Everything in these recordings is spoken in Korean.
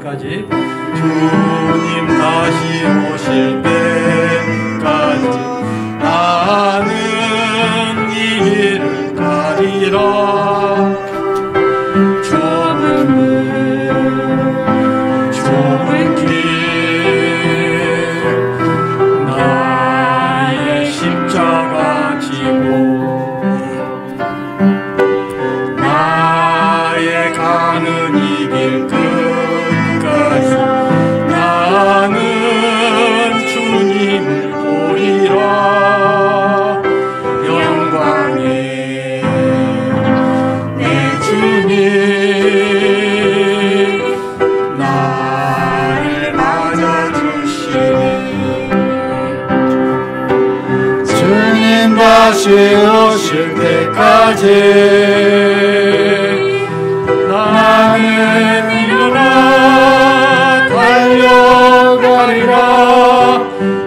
때까지, 주님 다시 오실 때까지 나는 이 길을 가리라. 좁은 길 나의 십자가 지고 나의 가는 이 길 끝까지 나는 주님을 보리라. 영광의 내 주님 나를 맞아주시니 주님 다시 오실 때까지 나는 일어나 달려가리라.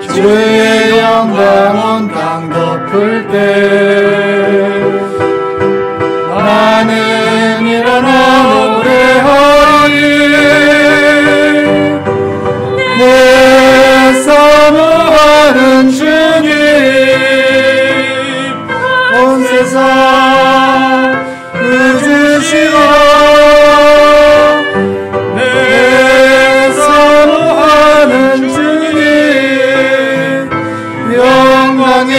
주의 영광 온 땅 덮을 때 나는 일어나 노래하리. 내 사모하는 주님 온 세상 웃으시라. 내 사모하는 주님 영광의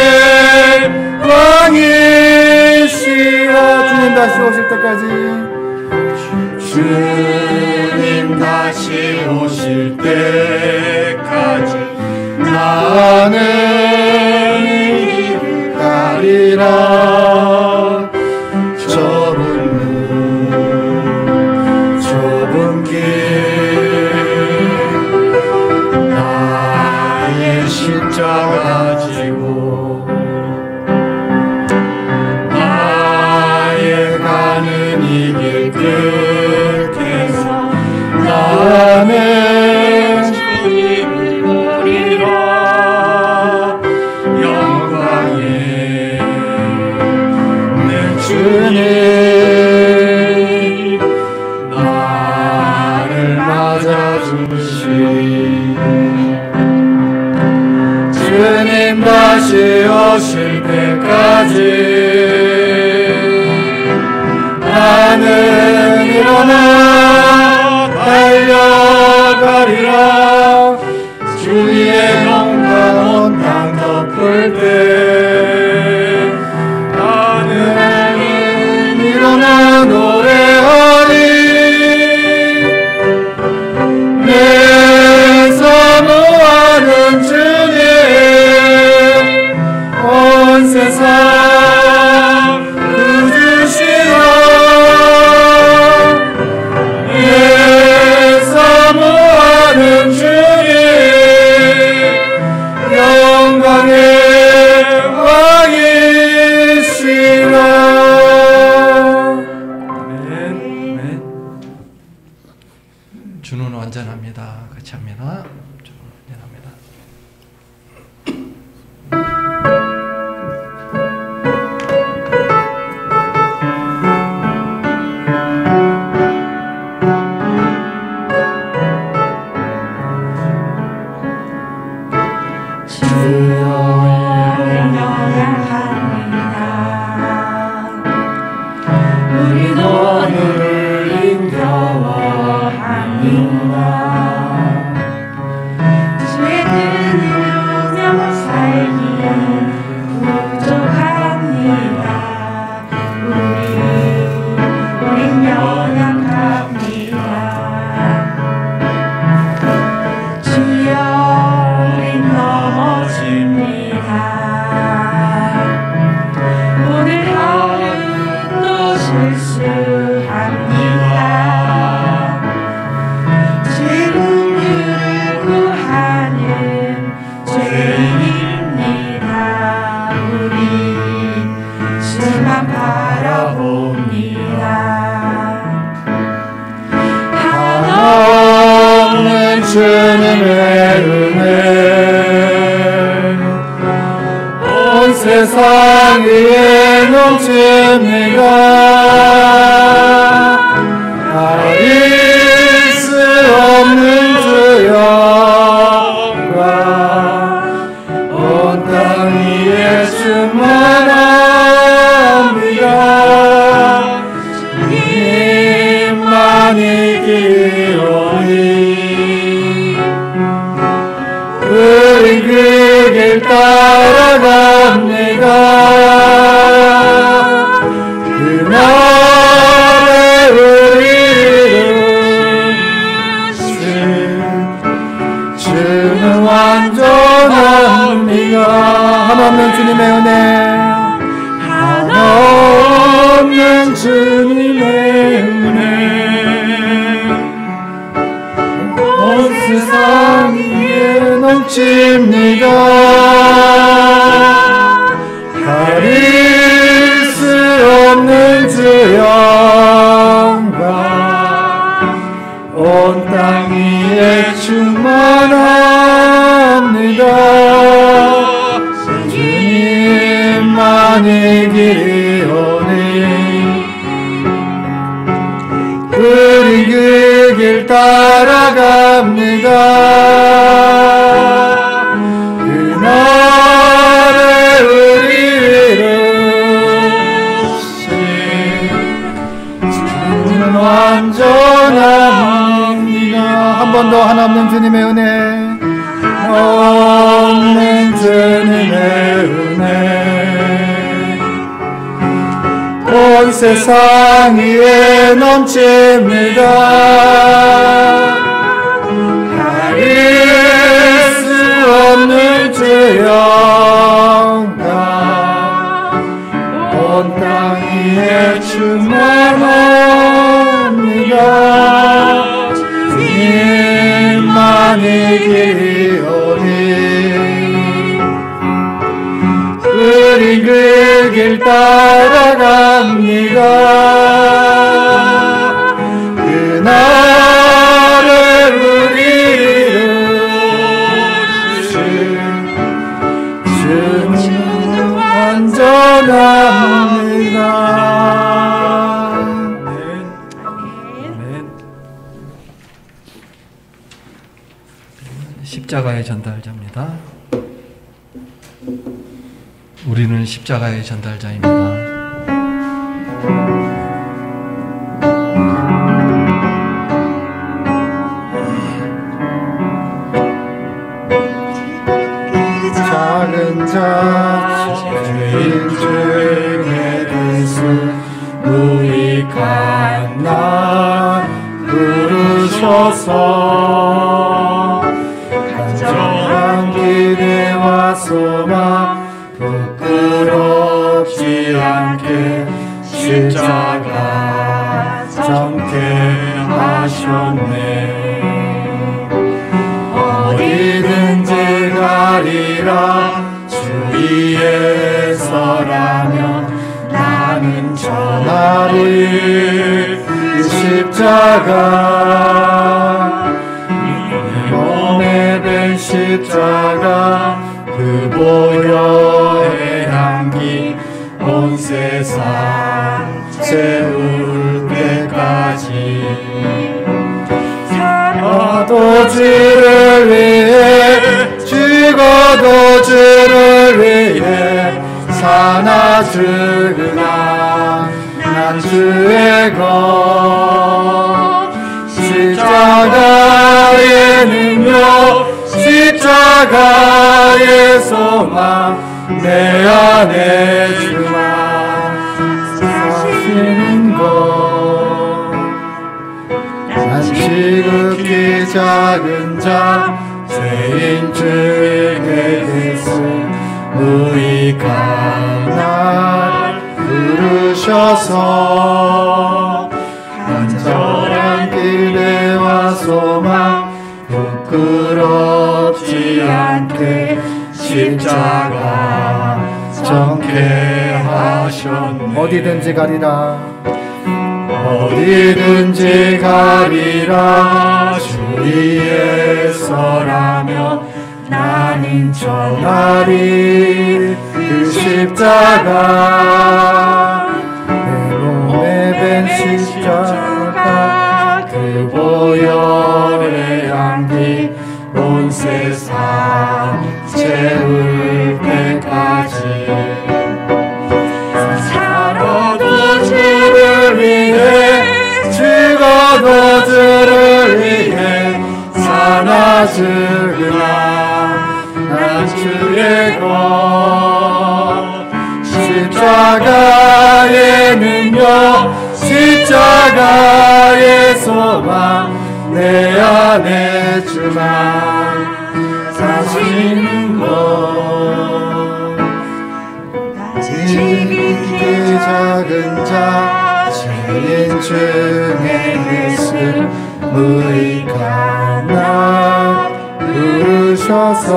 왕이시라. 주님 다시 오실 때까지 주님 다시 오실 때까지 나는 이 길을 가리라. 좁은 길 나의 십자가 지고 나의 가는 이 길 끝에서 나는 주님을 보리라. 영광의 내 주님 나를 맞아주시니 주님 다시 오실 때까지 나는 일어나 달려가리라. 주의 영광 온 땅 덮을 때 나는 일어나 노래하리. 내 사모하는 주님 온 세상 웃으시라. 내 사모하는 주님 영광의 왕이시라. 아멘. 주는 완전합니다. 같이 합니다. 주는 완전합니다. 우리도 오늘을 힘겨워합니다. 주의 은혜로 살기는 부족합니다. 우린 연약합니다. 주여 우린 넘어집니다. 오늘 하루도 실수합니다. 죄인들을 구하는 죄인입니다. 우리 주만 바라봅니다. 하나없는 주님의 은혜 온 세상 위에 넘칩니다. 가릴 수 없는 길이 오니 우리 그 길 따라갑니다. 그날에 우리를 주는 완전합니다. 하나없는 주님의 은혜, 하나없는 주님의 은혜, 온 세상 위에 넘칩니다. 가릴 수 없는 주 영광, 온 땅 위에 충만합니다. 주님만의 길이 오니 우리 그 길 따라갑니다. 그날에 우리를 주는 완전합니다. 한 번 더 하나없는 주님의 은혜, 없는 주님의 은혜, 온 세상 위에 넘칩니다. 가릴 수 없는 주 영광, 온 땅 위에 충만합니다. 주님만의 길이 오니 우리 그 길 따라갑니다. 그날에 우리를 주는 완전합니다. 십자가의 전달자입니다. 우리는 십자가의 전달자입니다. 작은 자 죄인 중에 예수 무익한 나 부르셔서 간절한 기대와 소망 부끄럽지 않게 십자가 정케 하셨네. 어디든지 가리라 주위에 서라면 나는 전하리 그 십자가 내 몸에 밴 십자가 그 보혈의 향기 온 세상 채울 때까지 살아도 주를 위해 죽어도 주를 위해 사나 죽으나 난 주의 것 십자가의 능력 십자가의 소망 내 안에 주만 사시는 것 난 지극히 작은 자 죄인 중에 예수 무익한 날 부르셔서 간절한 기대와 소망 부끄럽지 않게 십자가 정케 하셨네. 어디든지 가리라 어디든지 가리라 주위에 서라면 나는 전하리 그 십자가 내 몸에 밴 십자가 그 보혈의 향기 온 세상 채울 때까지 살아도 주를 위해 죽어도 주를 소망 내 안에 주만 사시는 것 지극히 작은 자 죄인 중에 예수 무익한 나 부르셔서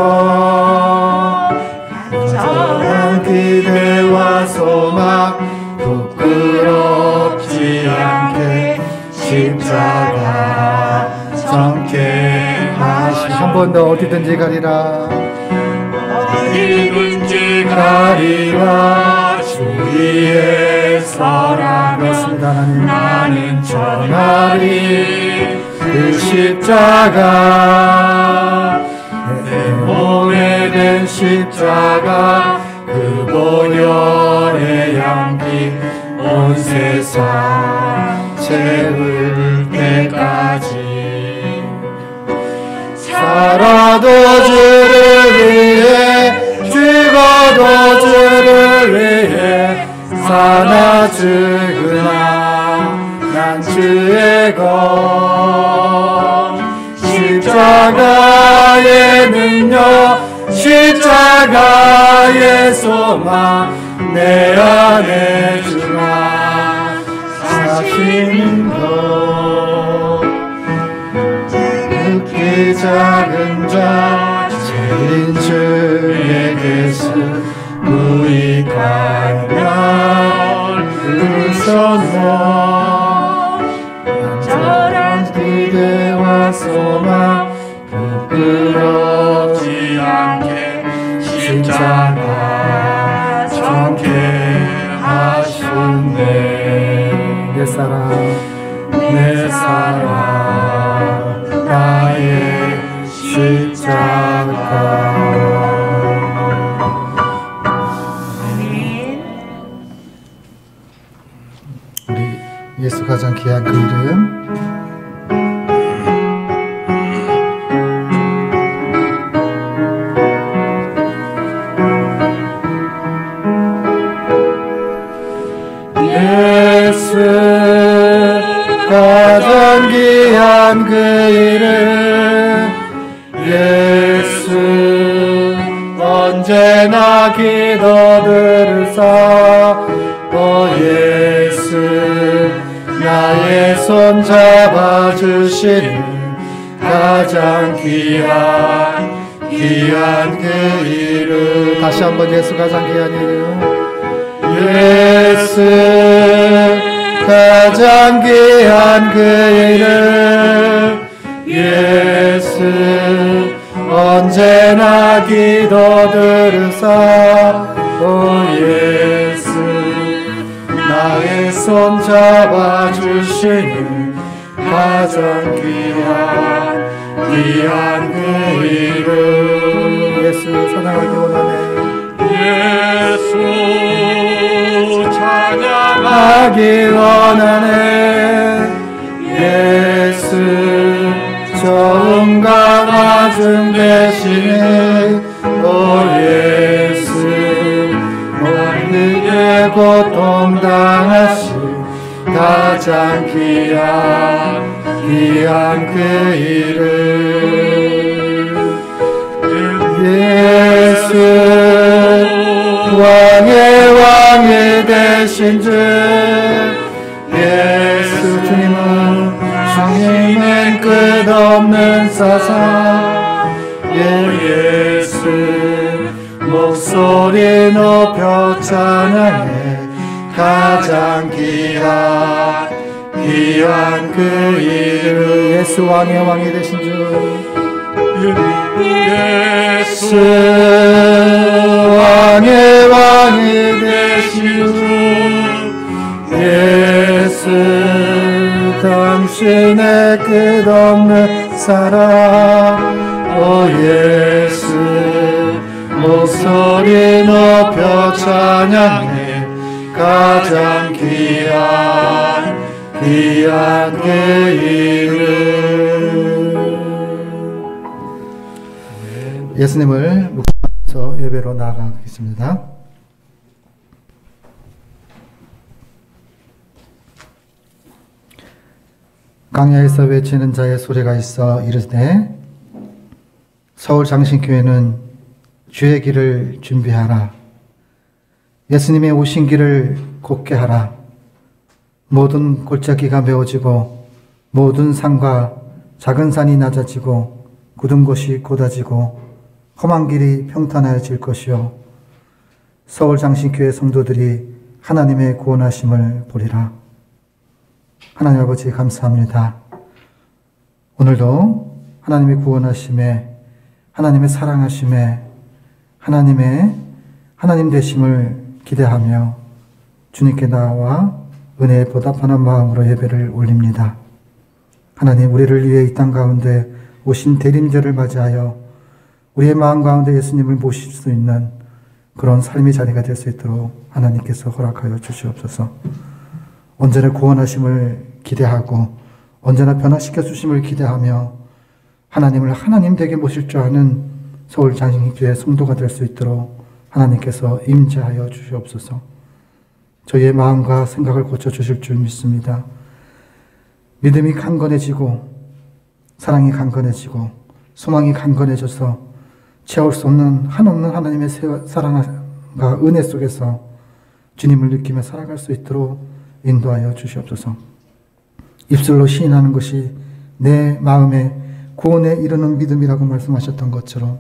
간절한 기대와 소망 부끄럽지 않게 십자가 정케 하시 한 번 더 어디든지 가리라 어디든지 가리라 주 위에 서라 그렇습니다. 나는 전하리 그 십자가 내 몸에 된 십자가 그 보혈의 향기 온 세상 채울 때까지 살아도 주를 위해 죽어도 주를 위해 사나 죽으나 난 주의 것 십자가의 능력 십자가의 소망 내 안에 주만 사시는 것 지극히 작은 자 죄인 중에 예수 무익한 날 부르셔서 간절한 기대와 소망 부끄럽지 않게 십자가 정케 하셨네 내 사랑 나의 십자가 우리 예수 가장 귀한 그 이름 예수 가장 귀한 그 이름 예수 언제나 기도 들으사 오 예수 나의 손 잡아주시는 가장 귀한 그 이름 다시 한번 예수 가장 귀한 이름 예수 가장 귀한 그 이름 예수 언제나 기도 들으사 오 예수 나의 손 잡아주시는 가장 귀한 그 이름 예수 찬양하기 원하네 예수 찬양하기 원하네 예수 처음과 마중 대신에 오 예수 우리의 고통 당하신 가장 귀한 그 이름 예수 왕의 되신 주 예수 주님은 끝없는 사상 예수 목소리 높여 찬양해 가장 귀한 그 이름 예수 왕이 되신 주 예수 왕이 되신 주 예수 당신의 끝없는 사랑 오 예수 목소리 높여 찬양해 가장 귀한 그 이름 예수님을 묵상하면서 예배로 나아가겠습니다. 강야에서 외치는 자의 소리가 있어 이르되 서울 장신교회는 주의 길을 준비하라. 예수님의 오신 길을 곧게 하라. 모든 골짜기가 메워지고 모든 산과 작은 산이 낮아지고 굳은 곳이 곧아지고 험한 길이 평탄해질 것이요 서울 장신교회 성도들이 하나님의 구원하심을 보리라. 하나님 아버지 감사합니다. 오늘도 하나님의 구원하심에 하나님의 사랑하심에 하나님 되심을 기대하며 주님께 나와 은혜에 보답하는 마음으로 예배를 올립니다. 하나님, 우리를 위해 이 땅 가운데 오신 대림절을 맞이하여 우리의 마음 가운데 예수님을 모실 수 있는 그런 삶의 자리가 될 수 있도록 하나님께서 허락하여 주시옵소서. 언제나 구원하심을 기대하고 언제나 변화시켜 주심을 기대하며 하나님을 하나님 되게 모실 줄 아는 서울 장신교회 성도가 될 수 있도록 하나님께서 임재하여 주시옵소서. 저희의 마음과 생각을 고쳐주실 줄 믿습니다. 믿음이 강건해지고 사랑이 강건해지고 소망이 강건해져서 채울 수 없는 한없는 하나님의 사랑과 은혜 속에서 주님을 느끼며 살아갈 수 있도록 인도하여 주시옵소서. 입술로 시인하는 것이 내 마음에 구원에 이르는 믿음이라고 말씀하셨던 것처럼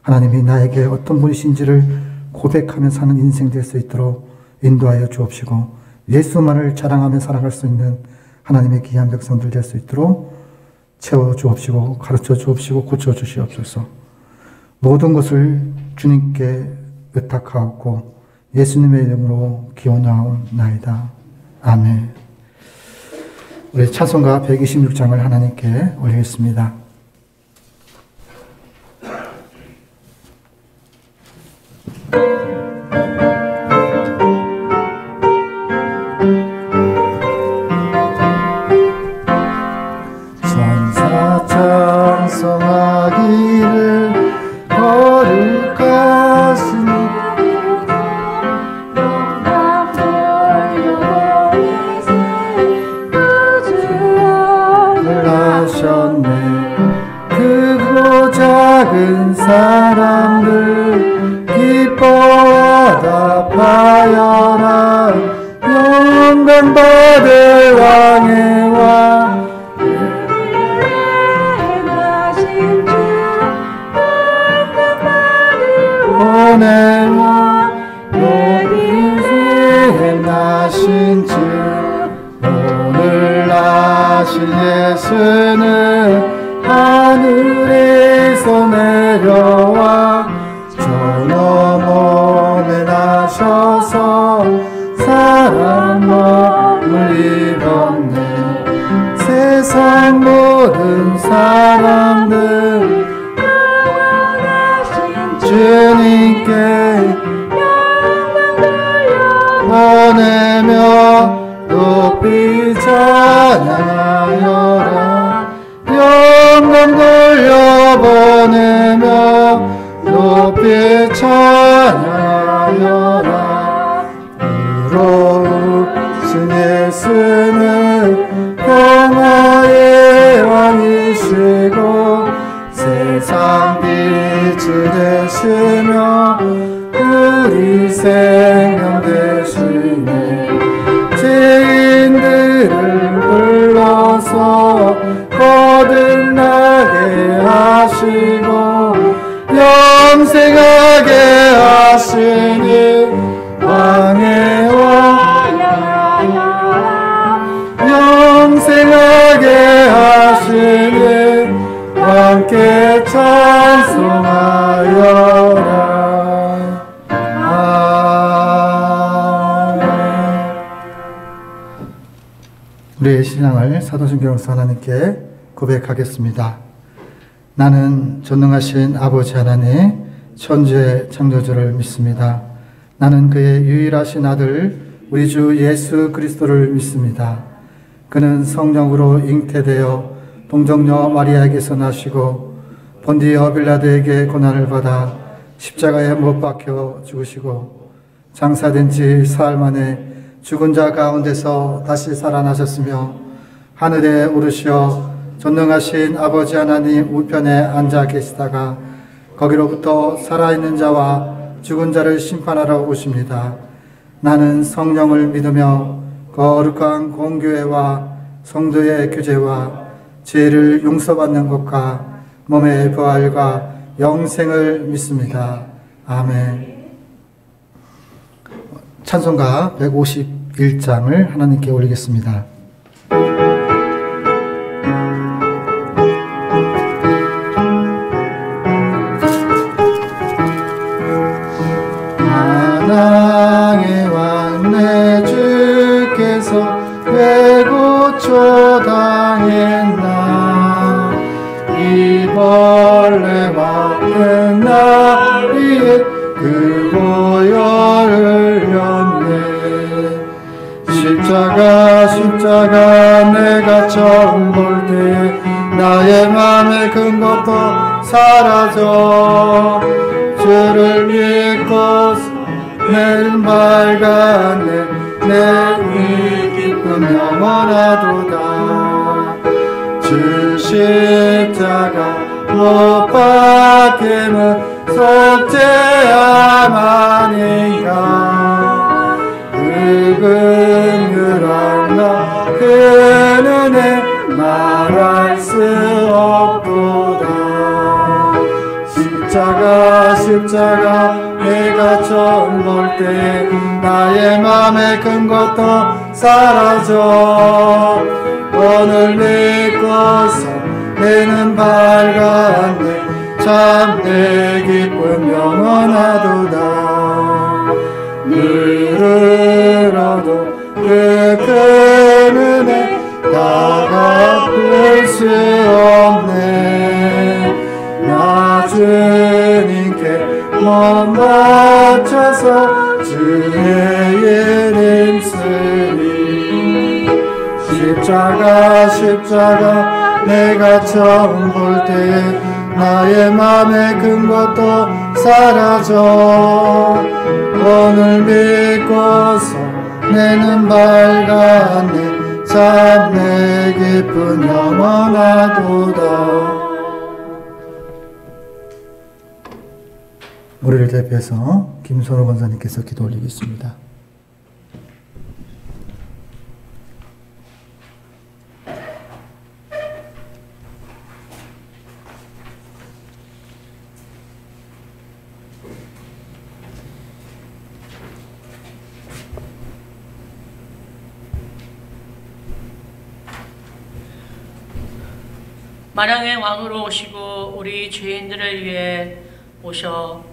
하나님이 나에게 어떤 분이신지를 고백하며 사는 인생 될 수 있도록 인도하여 주옵시고 예수만을 자랑하며 살아갈 수 있는 하나님의 귀한 백성들 될 수 있도록 채워 주옵시고 가르쳐 주옵시고 고쳐 주시옵소서. 모든 것을 주님께 의탁하옵고 예수님의 이름으로 기원하옵나이다. 아멘. 우리 찬송가 126장을 하나님께 올리겠습니다. 천사 찬송하기를 거룩하신 크고 작은 사람들 기뻐하다 파여라. 영광 받을 왕의 왕 보내와 예수의 나신 주 오늘 나신 예수는 하늘에서 내려와 저 너머에 나셔서 사람 몸을 입었네. 세상 모든 사람들 주님께 보내며 높이 찬양하여라. 영광 돌려보내며 높이 찬양하여라. 의로우신 예수는 평화의 왕이시고 세상 빛이 되시며 우리 생명 되시네. 죄인들을 불러서 거듭나게 하시고 영생하게 하시니 왕의 왕 영생하게 하시니 함께 찬송하여라. 우리의 신앙을 사도신경으로서 하나님께 고백하겠습니다. 나는 전능하신 아버지 하나님 천지의 창조주를 믿습니다. 나는 그의 유일하신 아들 우리 주 예수 그리스도를 믿습니다. 그는 성령으로 잉태되어 동정녀 마리아에게서 나시고 본디어 빌라도에게 고난을 받아 십자가에 못 박혀 죽으시고 장사된 지 사흘 만에 죽은 자 가운데서 다시 살아나셨으며 하늘에 오르시어 전능하신 아버지 하나님 우편에 앉아 계시다가 거기로부터 살아있는 자와 죽은 자를 심판하러 오십니다. 나는 성령을 믿으며 거룩한 공교회와 성도의 교제와 죄를 용서받는 것과 몸의 부활과 영생을 믿습니다. 아멘. 찬송가 151장을 하나님께 올리겠습니다. 만왕의 왕 내 주께서 왜 고초당했나 이 벌레와 끝나리에 그 보혈을 흘렸네. 십자가 내가 처음 볼 때에 나의 맘의 근것도 사라져 주를 믿고 내는 밝았네. 내 기쁨 영원하도다. 주 십자가 못 박힘은 속죄함 아닌가. 그 긍휼한 나 그 은혜 말할 수 없도다. 십자가 내가 처음 볼 때 나의 맘에 큰 것도 사라져 오늘 믿고서 내는 밝았네. 참 내 기쁨 영원하도다. 늘어도 그 큰 은혜 다 갚을 수 없네. 나 주님께 몸 바쳐서 주의 일 힘쓰리. 십자가 내가 처음 볼 때 나의 맘에 큰 것도 사라져 오늘 믿고서 내는 밝았네. 참 내 기쁨 영원하도다. 우리를 대표해서 김선호 권사님께서 기도 올리겠습니다. 만왕의 왕으로 오시고 우리 죄인들을 위해 오셔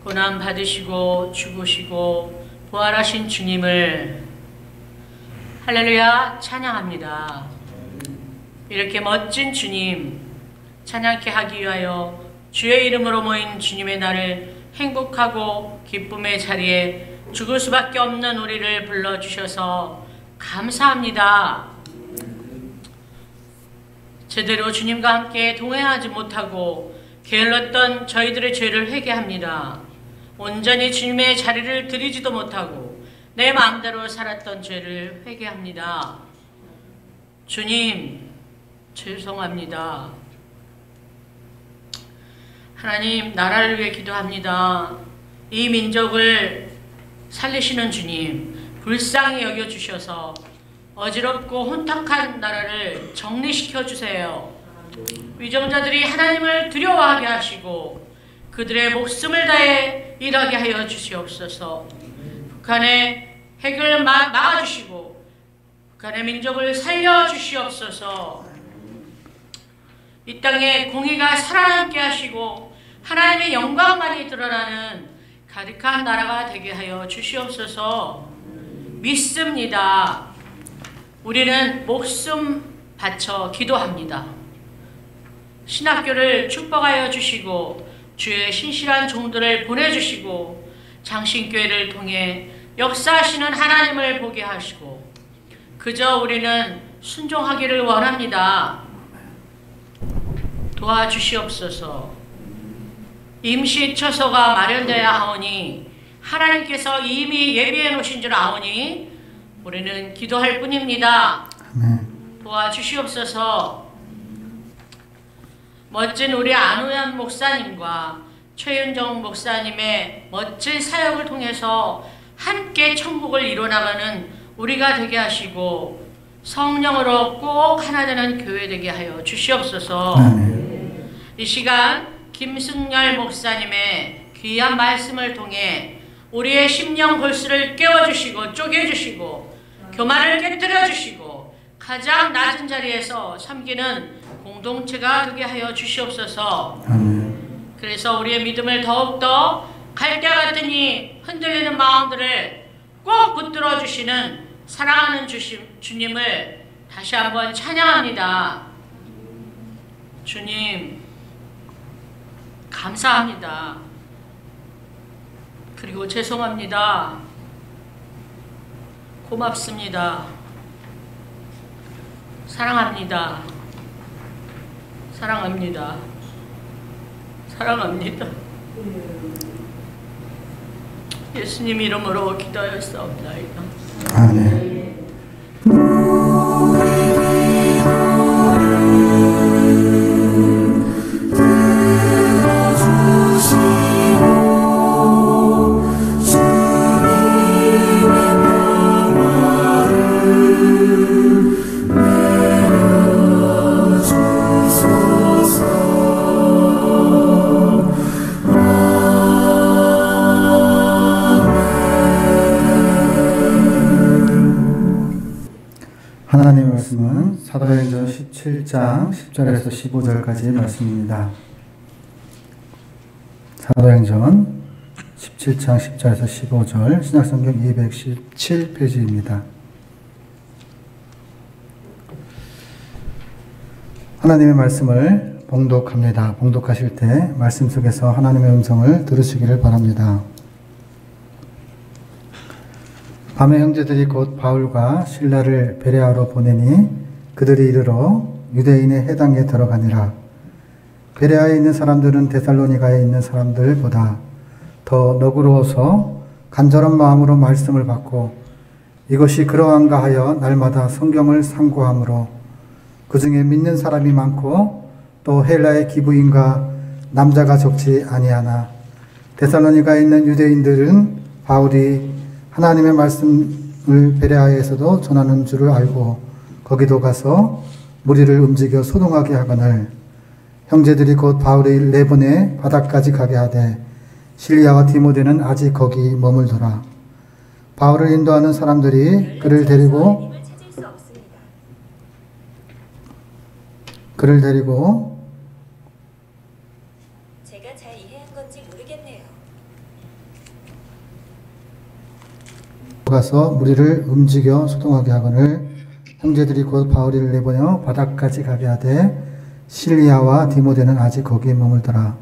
고난 받으시고 죽으시고 부활하신 주님을 할렐루야 찬양합니다. 이렇게 멋진 주님 찬양케 하기 위하여 주의 이름으로 모인 주님의 날을 행복하고 기쁨의 자리에 죽을 수밖에 없는 우리를 불러주셔서 감사합니다. 제대로 주님과 함께 동행하지 못하고 게을렀던 저희들의 죄를 회개합니다. 온전히 주님의 자리를 드리지도 못하고 내 마음대로 살았던 죄를 회개합니다. 주님, 죄송합니다. 하나님, 나라를 위해 기도합니다. 이 민족을 살리시는 주님, 불쌍히 여겨주셔서 어지럽고 혼탁한 나라를 정리시켜 주세요. 위정자들이 하나님을 두려워하게 하시고 그들의 목숨을 다해 일하게 하여 주시옵소서. 북한의 핵을 막아주시고 북한의 민족을 살려주시옵소서. 이 땅에 공의가 살아남게 하시고 하나님의 영광만이 드러나는 가득한 나라가 되게 하여 주시옵소서. 믿습니다. 우리는 목숨 바쳐 기도합니다. 신학교를 축복하여 주시고 주의 신실한 종들을 보내주시고 장신교회를 통해 역사하시는 하나님을 보게 하시고 그저 우리는 순종하기를 원합니다. 도와주시옵소서. 임시 처소가 마련되어야 하오니 하나님께서 이미 예비해 놓으신 줄 아오니 우리는 기도할 뿐입니다. 도와주시옵소서. 멋진 우리 안우현 목사님과 최윤정 목사님의 멋진 사역을 통해서 함께 천국을 이뤄나가는 우리가 되게 하시고 성령으로 꼭 하나 되는 교회 되게 하여 주시옵소서. 이 시간 김승열 목사님의 귀한 말씀을 통해 우리의 심령 골수를 깨워주시고 쪼개주시고 교만을 깨뜨려주시고 가장 낮은 자리에서 섬기는 공동체가 되게 하여 주시옵소서. 그래서 우리의 믿음을 더욱더 갈대 같으니 흔들리는 마음들을 꼭 붙들어 주시는 사랑하는 주님을 다시 한번 찬양합니다. 주님 감사합니다. 그리고 죄송합니다. 고맙습니다. 사랑합니다. 사랑합니다. 사랑합니다. 예수님 이름으로 기도하였사옵나이다. 아멘. 하나님의 말씀은 사도행전 17장 10절에서 15절까지의 말씀입니다. 사도행전 17장 10절에서 15절 신약성경 217페이지입니다. 하나님의 말씀을 봉독합니다. 봉독하실 때 말씀 속에서 하나님의 음성을 들으시기를 바랍니다. 밤에 형제들이 곧 바울과 실라를 베레아로 보내니 그들이 이르러 유대인의 회당에 들어가니라. 베레아에 있는 사람들은 데살로니가에 있는 사람들보다 더 너그러워서 간절한 마음으로 말씀을 받고 이것이 그러한가 하여 날마다 성경을 상고하므로 그 중에 믿는 사람이 많고 또 헬라의 기부인과 남자가 적지 아니하나 데살로니가에 있는 유대인들은 바울이 하나님의 말씀을 베레아에서도 전하는 줄을 알고 거기도 가서 무리를 움직여 소동하게 하거늘 형제들이 곧 바울을 내보내 바다까지 가게 하되 실리아와 디모데는 아직 거기 머물더라. 바울을 인도하는 사람들이 그를 데리고 제가 잘 이해한 건지 모르겠네요. 가서 무리를 움직여 소동하게 하거늘 형제들이 곧 바울을 내보내 바다까지 가게 하되 실리아와 디모데는 아직 거기에 머물더라.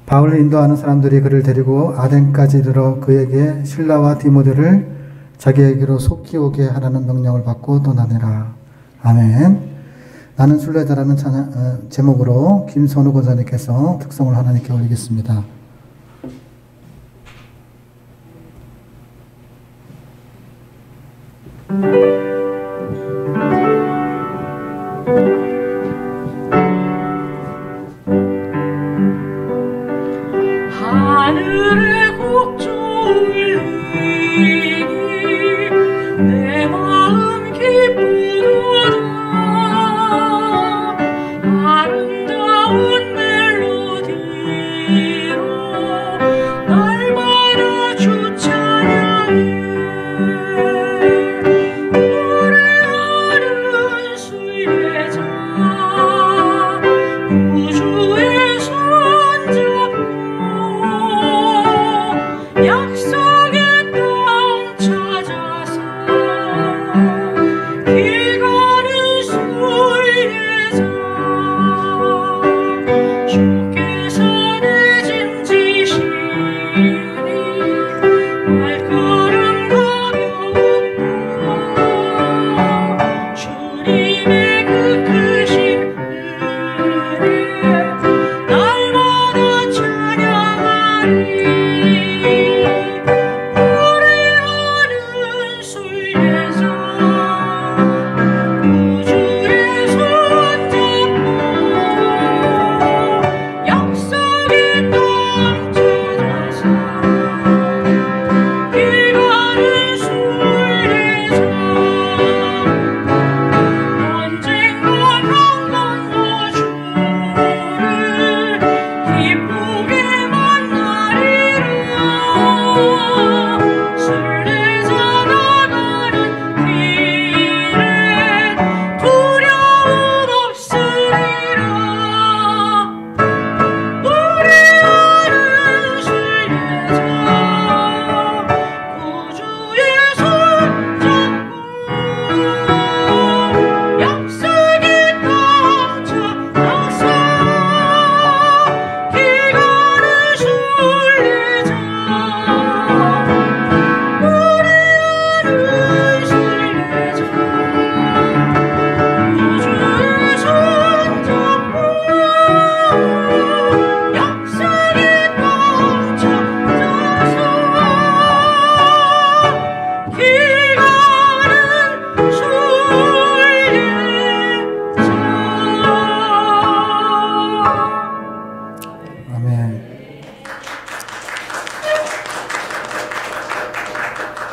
바울을 인도하는 사람들이 그를 데리고 아덴까지 들어 그에게 실라와 디모데를 자기에게로 속히 오게 하라는 명령을 받고 떠나니라. 아멘. 나는 순례자라는 제목으로 김선우 권사님께서 특성을 하나님께 올리겠습니다. 하늘의 곡종을 이니 내 마음 기쁘도다. 아름다운 멜로디로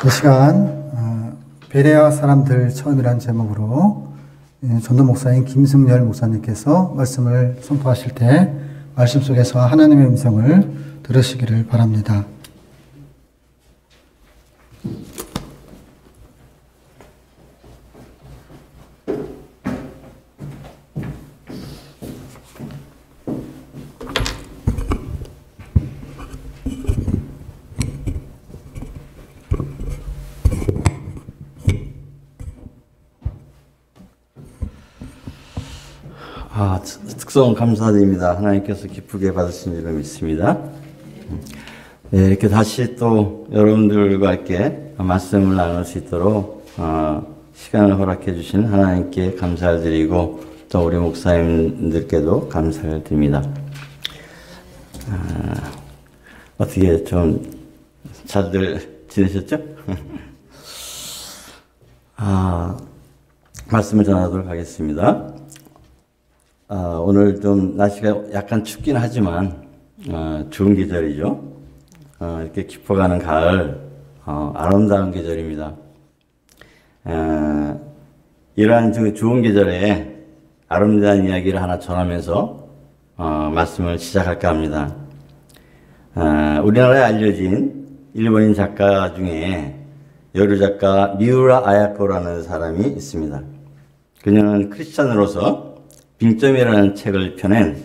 이 시간 베레아 사람들 처음이란 제목으로 전도 목사인 김승열 목사님께서 말씀을 선포하실 때 말씀 속에서 하나님의 음성을 들으시기를 바랍니다. 특성 감사드립니다. 하나님께서 기쁘게 받으신 줄로 믿습니다. 네, 이렇게 다시 또 여러분들과 함께 말씀을 나눌 수 있도록 시간을 허락해 주신 하나님께 감사를 드리고 또 우리 목사님들께도 감사를 드립니다. 어떻게 좀 잘들 지내셨죠? 말씀을 전하도록 하겠습니다. 오늘 좀 날씨가 약간 춥긴 하지만 좋은 계절이죠. 이렇게 깊어가는 가을 아름다운 계절입니다. 이러한 좋은 계절에 아름다운 이야기를 하나 전하면서 말씀을 시작할까 합니다. 우리나라에 알려진 일본인 작가 중에 여류 작가 미우라 아야코라는 사람이 있습니다. 그녀는 크리스찬으로서 빙점이라는 책을 펴낸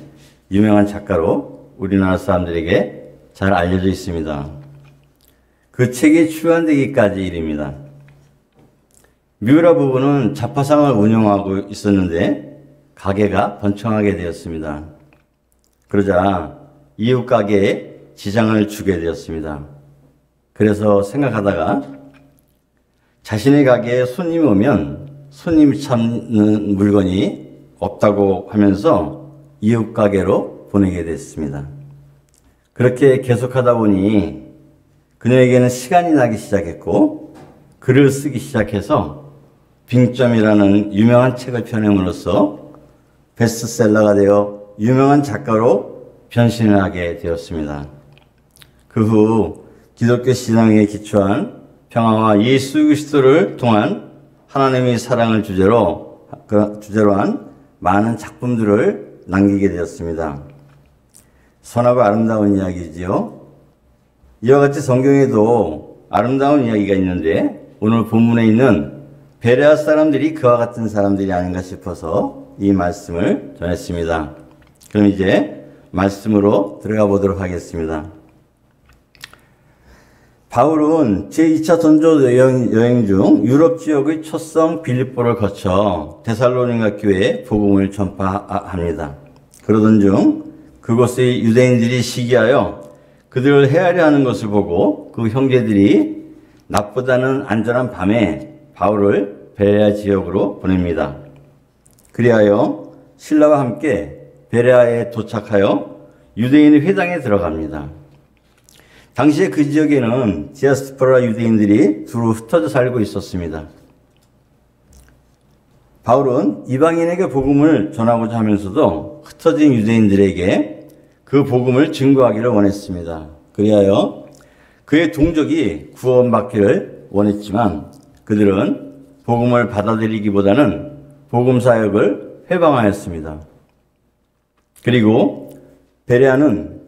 유명한 작가로 우리나라 사람들에게 잘 알려져 있습니다. 그 책이 출간되기까지 일입니다. 미우라 부부는 잡화상을 운영하고 있었는데 가게가 번창하게 되었습니다. 그러자 이웃 가게에 지장을 주게 되었습니다. 그래서 생각하다가 자신의 가게에 손님이 오면 손님이 찾는 물건이 없다고 하면서 이웃 가게로 보내게 됐습니다. 그렇게 계속하다 보니 그녀에게는 시간이 나기 시작했고 글을 쓰기 시작해서 빙점이라는 유명한 책을 펴냄으로써 베스트셀러가 되어 유명한 작가로 변신을 하게 되었습니다. 그 후 기독교 신앙에 기초한 평화와 예수 그리스도를 통한 하나님의 사랑을 주제로 한 많은 작품들을 남기게 되었습니다. 선하고 아름다운 이야기지요. 이와 같이 성경에도 아름다운 이야기가 있는데 오늘 본문에 있는 베레아 사람들이 그와 같은 사람들이 아닌가 싶어서 이 말씀을 전했습니다. 그럼 이제 말씀으로 들어가 보도록 하겠습니다. 바울은 제2차 전도 여행 중 유럽 지역의 첫 성 빌립보를 거쳐 데살로니가 교회에 복음을 전파합니다. 그러던 중 그곳의 유대인들이 시기하여 그들을 헤아려 하는 것을 보고 그 형제들이 낮보다는 안전한 밤에 바울을 베레아 지역으로 보냅니다. 그리하여 신라와 함께 베레아에 도착하여 유대인의 회당에 들어갑니다. 당시에 그 지역에는 디아스포라 유대인들이 두루 흩어져 살고 있었습니다. 바울은 이방인에게 복음을 전하고자 하면서도 흩어진 유대인들에게 그 복음을 증거하기를 원했습니다. 그리하여 그의 동족이 구원받기를 원했지만 그들은 복음을 받아들이기보다는 복음 사역을 회방하였습니다. 그리고 베레아는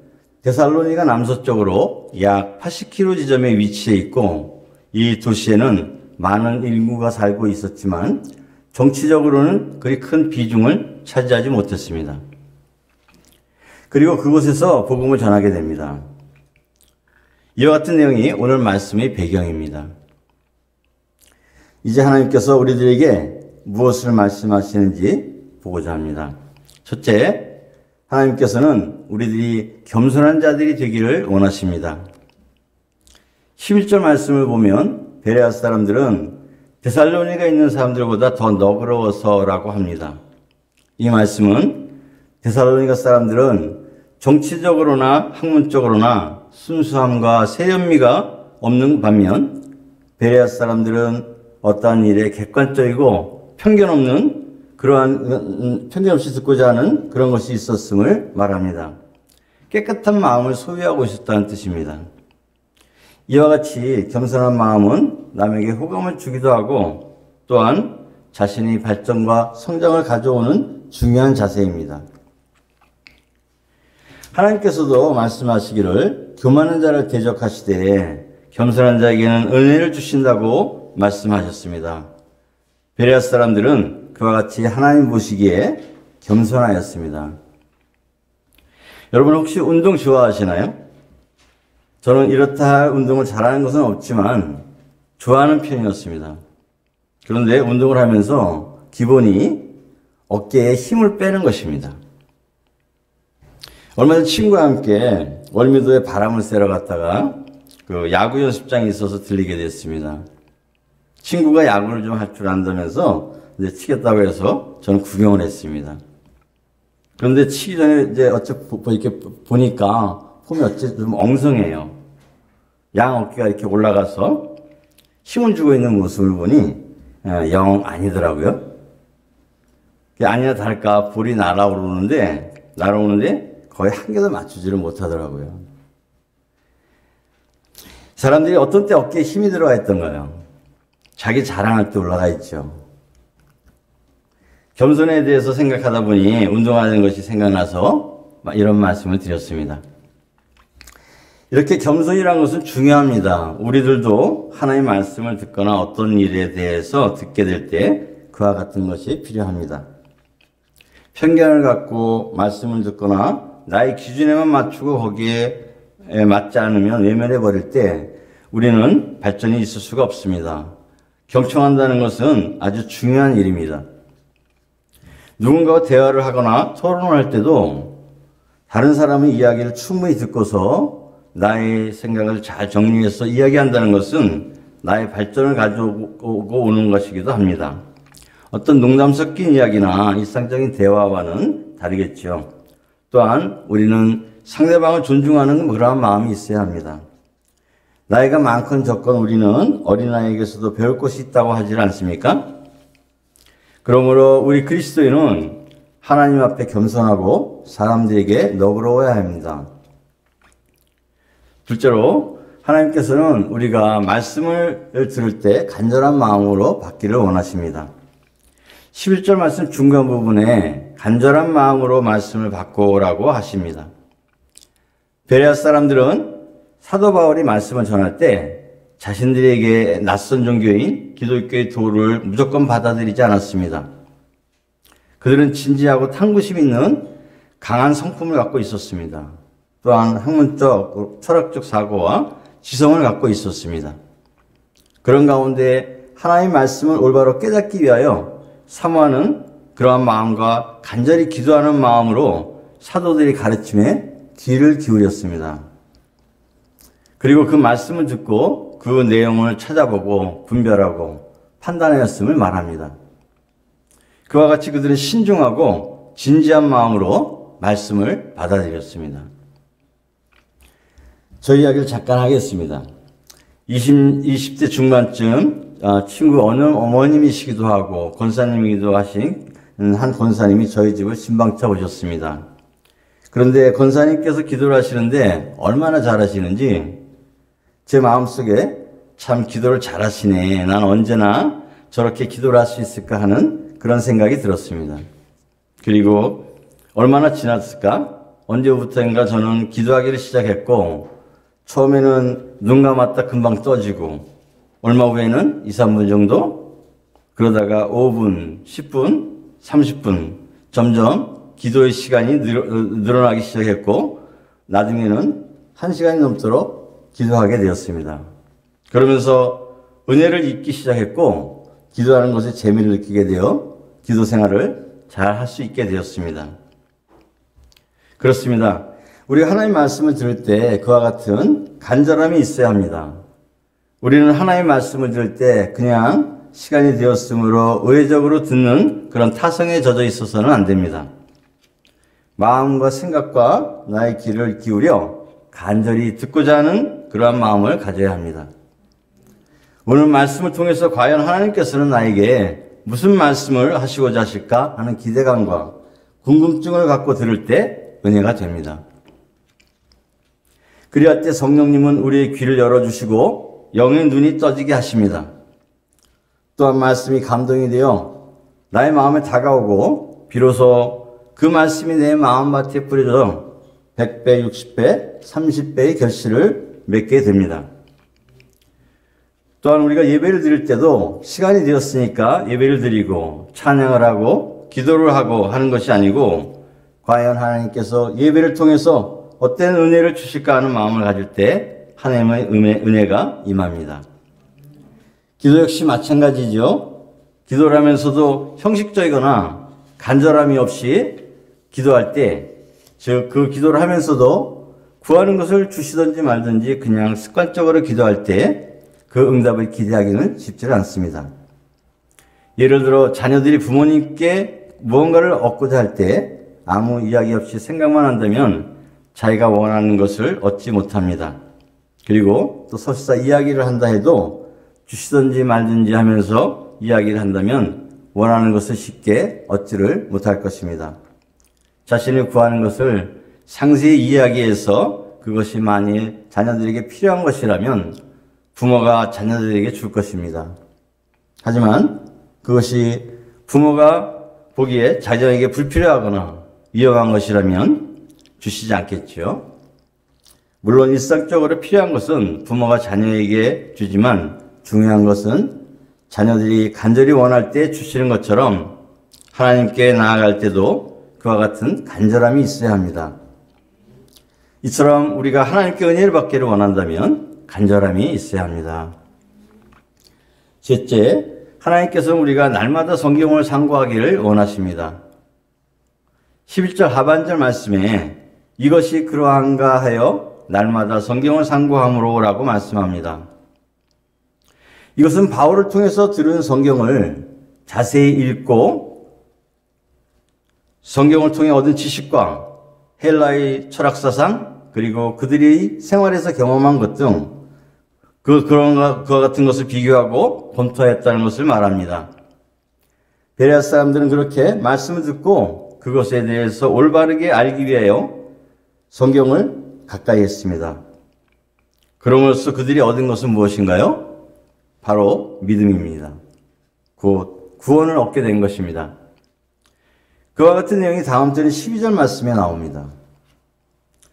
데살로니가 남서쪽으로 약 80km 지점에 위치해 있고 이 도시에는 많은 인구가 살고 있었지만 정치적으로는 그리 큰 비중을 차지하지 못했습니다. 그리고 그곳에서 복음을 전하게 됩니다. 이와 같은 내용이 오늘 말씀의 배경입니다. 이제 하나님께서 우리들에게 무엇을 말씀하시는지 보고자 합니다. 첫째, 하나님께서는 우리들이 겸손한 자들이 되기를 원하십니다. 11절 말씀을 보면 베레아 사람들은 데살로니가 있는 사람들보다 더 너그러워서라고 합니다. 이 말씀은 데살로니가 사람들은 정치적으로나 학문적으로나 순수함과 세련미가 없는 반면 베레아 사람들은 어떠한 일에 객관적이고 편견 없이 듣고자 하는 그런 것이 있었음을 말합니다. 깨끗한 마음을 소유하고 있었다는 뜻입니다. 이와 같이 겸손한 마음은 남에게 호감을 주기도 하고 또한 자신의 발전과 성장을 가져오는 중요한 자세입니다. 하나님께서도 말씀하시기를 교만한 자를 대적하시되 겸손한 자에게는 은혜를 주신다고 말씀하셨습니다. 베레아 사람들은 그와 같이 하나님 보시기에 겸손하였습니다. 여러분 혹시 운동 좋아하시나요? 저는 이렇다 할 운동을 잘하는 것은 없지만 좋아하는 편이었습니다. 그런데 운동을 하면서 기본이 어깨에 힘을 빼는 것입니다. 얼마 전 친구와 함께 월미도에 바람을 쐬러 갔다가 그 야구 연습장에 있어서 들리게 됐습니다. 친구가 야구를 좀 할 줄 안다면서 이제 치겠다고 해서 저는 구경을 했습니다. 그런데 치기 전에 이제 이렇게 보니까 폼이 좀 엉성해요. 양 어깨가 이렇게 올라가서 힘을 주고 있는 모습을 보니 영 아니더라고요. 아니나 다를까 볼이 날아오르는데 거의 한 개도 맞추지를 못하더라고요. 사람들이 어떤 때 어깨에 힘이 들어가 있던가요? 자기 자랑할 때 올라가 있죠. 겸손에 대해서 생각하다 보니 운동하는 것이 생각나서 이런 말씀을 드렸습니다. 이렇게 겸손이라는 것은 중요합니다. 우리들도 하나님의 말씀을 듣거나 어떤 일에 대해서 듣게 될 때 그와 같은 것이 필요합니다. 편견을 갖고 말씀을 듣거나 나의 기준에만 맞추고 거기에 맞지 않으면 외면해 버릴 때 우리는 발전이 있을 수가 없습니다. 경청한다는 것은 아주 중요한 일입니다. 누군가와 대화를 하거나 토론을 할 때도 다른 사람의 이야기를 충분히 듣고서 나의 생각을 잘 정리해서 이야기한다는 것은 나의 발전을 가져오고 오는 것이기도 합니다. 어떤 농담 섞인 이야기나 일상적인 대화와는 다르겠죠. 또한 우리는 상대방을 존중하는 그러한 마음이 있어야 합니다. 나이가 많건 적건 우리는 어린아이에게서도 배울 것이 있다고 하지 않습니까? 그러므로 우리 그리스도인은 하나님 앞에 겸손하고 사람들에게 너그러워야 합니다. 둘째로 하나님께서는 우리가 말씀을 들을 때 간절한 마음으로 받기를 원하십니다. 11절 말씀 중간 부분에 간절한 마음으로 말씀을 받고라고 하십니다. 베레아 사람들은 사도 바울이 말씀을 전할 때 자신들에게 낯선 종교인 기독교의 도를 무조건 받아들이지 않았습니다. 그들은 진지하고 탐구심 있는 강한 성품을 갖고 있었습니다. 또한 학문적, 철학적 사고와 지성을 갖고 있었습니다. 그런 가운데 하나님의 말씀을 올바로 깨닫기 위하여 사모하는 그러한 마음과 간절히 기도하는 마음으로 사도들이 가르침에 귀를 기울였습니다. 그리고 그 말씀을 듣고 그 내용을 찾아보고 분별하고 판단하였음을 말합니다. 그와 같이 그들은 신중하고 진지한 마음으로 말씀을 받아들였습니다. 저 이야기를 잠깐 하겠습니다. 20대 중반쯤 친구 어느 어머님이시기도 하고 권사님이기도 하신 한 권사님이 저희 집을 신방차 오셨습니다. 그런데 권사님께서 기도를 하시는데 얼마나 잘하시는지 제 마음속에 참 기도를 잘하시네. 난 언제나 저렇게 기도를 할 수 있을까 하는 그런 생각이 들었습니다. 그리고 얼마나 지났을까? 언제부터인가 저는 기도하기를 시작했고 처음에는 눈 감았다 금방 떠지고 얼마 후에는 2, 3분 정도 그러다가 5분, 10분, 30분 점점 기도의 시간이 늘어나기 시작했고 나중에는 1시간이 넘도록 기도하게 되었습니다. 그러면서 은혜를 잊기 시작했고 기도하는 것에 재미를 느끼게 되어 기도 생활을 잘 할 수 있게 되었습니다. 그렇습니다. 우리가 하나님의 말씀을 들을 때 그와 같은 간절함이 있어야 합니다. 우리는 하나님의 말씀을 들을 때 그냥 시간이 되었으므로 의외적으로 듣는 그런 타성에 젖어 있어서는 안 됩니다. 마음과 생각과 나의 귀를 기울여 간절히 듣고자 하는 그러한 마음을 가져야 합니다. 오늘 말씀을 통해서 과연 하나님께서는 나에게 무슨 말씀을 하시고자 하실까 하는 기대감과 궁금증을 갖고 들을 때 은혜가 됩니다. 그리할 때 성령님은 우리의 귀를 열어주시고 영의 눈이 떠지게 하십니다. 또한 말씀이 감동이 되어 나의 마음에 다가오고 비로소 그 말씀이 내 마음밭에 뿌려져 100배, 60배, 30배의 결실을 맺게 됩니다. 또한 우리가 예배를 드릴 때도 시간이 되었으니까 예배를 드리고 찬양을 하고 기도를 하고 하는 것이 아니고 과연 하나님께서 예배를 통해서 어떤 은혜를 주실까 하는 마음을 가질 때 하나님의 은혜가 임합니다. 기도 역시 마찬가지죠. 기도를 하면서도 형식적이거나 간절함이 없이 기도할 때, 즉 그 기도를 하면서도 구하는 것을 주시든지 말든지 그냥 습관적으로 기도할 때 그 응답을 기대하기는 쉽지 않습니다. 예를 들어 자녀들이 부모님께 무언가를 얻고자 할 때 아무 이야기 없이 생각만 한다면 자기가 원하는 것을 얻지 못합니다. 그리고 또 설사 이야기를 한다 해도 주시든지 말든지 하면서 이야기를 한다면 원하는 것을 쉽게 얻지를 못할 것입니다. 자신이 구하는 것을 상세히 이야기해서 그것이 만일 자녀들에게 필요한 것이라면 부모가 자녀들에게 줄 것입니다. 하지만 그것이 부모가 보기에 자녀에게 불필요하거나 위험한 것이라면 주시지 않겠죠. 물론 일상적으로 필요한 것은 부모가 자녀에게 주지만 중요한 것은 자녀들이 간절히 원할 때 주시는 것처럼 하나님께 나아갈 때도 그와 같은 간절함이 있어야 합니다. 이처럼 우리가 하나님께 은혜를 받기를 원한다면 간절함이 있어야 합니다. 셋째, 하나님께서는 우리가 날마다 성경을 상고하기를 원하십니다. 11절 하반절 말씀에 이것이 그러한가 하여 날마다 성경을 상고함으로 라고 말씀합니다. 이것은 바울을 통해서 들은 성경을 자세히 읽고 성경을 통해 얻은 지식과 헬라의 철학사상 그리고 그들이 생활에서 경험한 것 등 그와 같은 것을 비교하고 검토했다는 것을 말합니다. 베레아 사람들은 그렇게 말씀을 듣고 그것에 대해서 올바르게 알기 위하여 성경을 가까이 했습니다. 그럼으로써 그들이 얻은 것은 무엇인가요? 바로 믿음입니다. 곧 구원을 얻게 된 것입니다. 그와 같은 내용이 다음 절 12절 말씀에 나옵니다.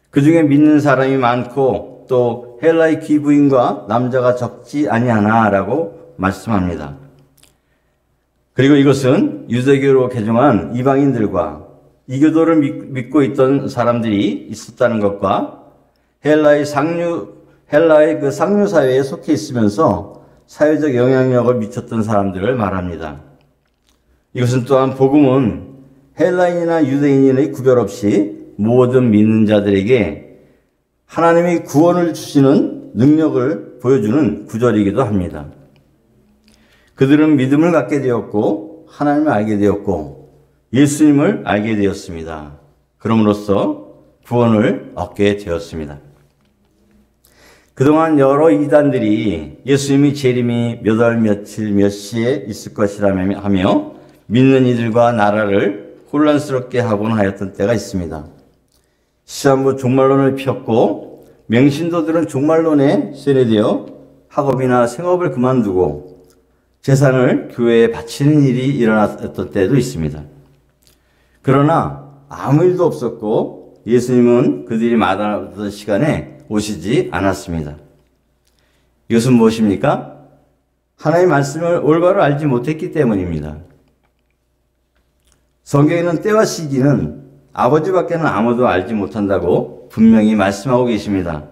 그 중에 믿는 사람이 많고 또 헬라의 귀부인과 남자가 적지 아니하나라고 말씀합니다. 그리고 이것은 유대교로 개종한 이방인들과 이교도를 믿고 있던 사람들이 있었다는 것과 헬라의 그 상류 사회에 속해 있으면서 사회적 영향력을 미쳤던 사람들을 말합니다. 이것은 또한 복음은 헬라인이나 유대인의 구별 없이 모든 믿는 자들에게 하나님의 구원을 주시는 능력을 보여주는 구절이기도 합니다. 그들은 믿음을 갖게 되었고 하나님을 알게 되었고 예수님을 알게 되었습니다. 그럼으로써 구원을 얻게 되었습니다. 그동안 여러 이단들이 예수님이 재림이 몇 월 며칠 몇 시에 있을 것이라며 하며 믿는 이들과 나라를 혼란스럽게 하곤 하였던 때가 있습니다. 시한부 종말론을 폈고 맹신도들은 종말론에 세뇌되어 학업이나 생업을 그만두고 재산을 교회에 바치는 일이 일어났던 때도 있습니다. 그러나 아무 일도 없었고 예수님은 그들이 말하던 시간에 오시지 않았습니다. 이것은 무엇입니까? 하나님의 말씀을 올바로 알지 못했기 때문입니다. 성경에는 때와 시기는 아버지밖에는 아무도 알지 못한다고 분명히 말씀하고 계십니다.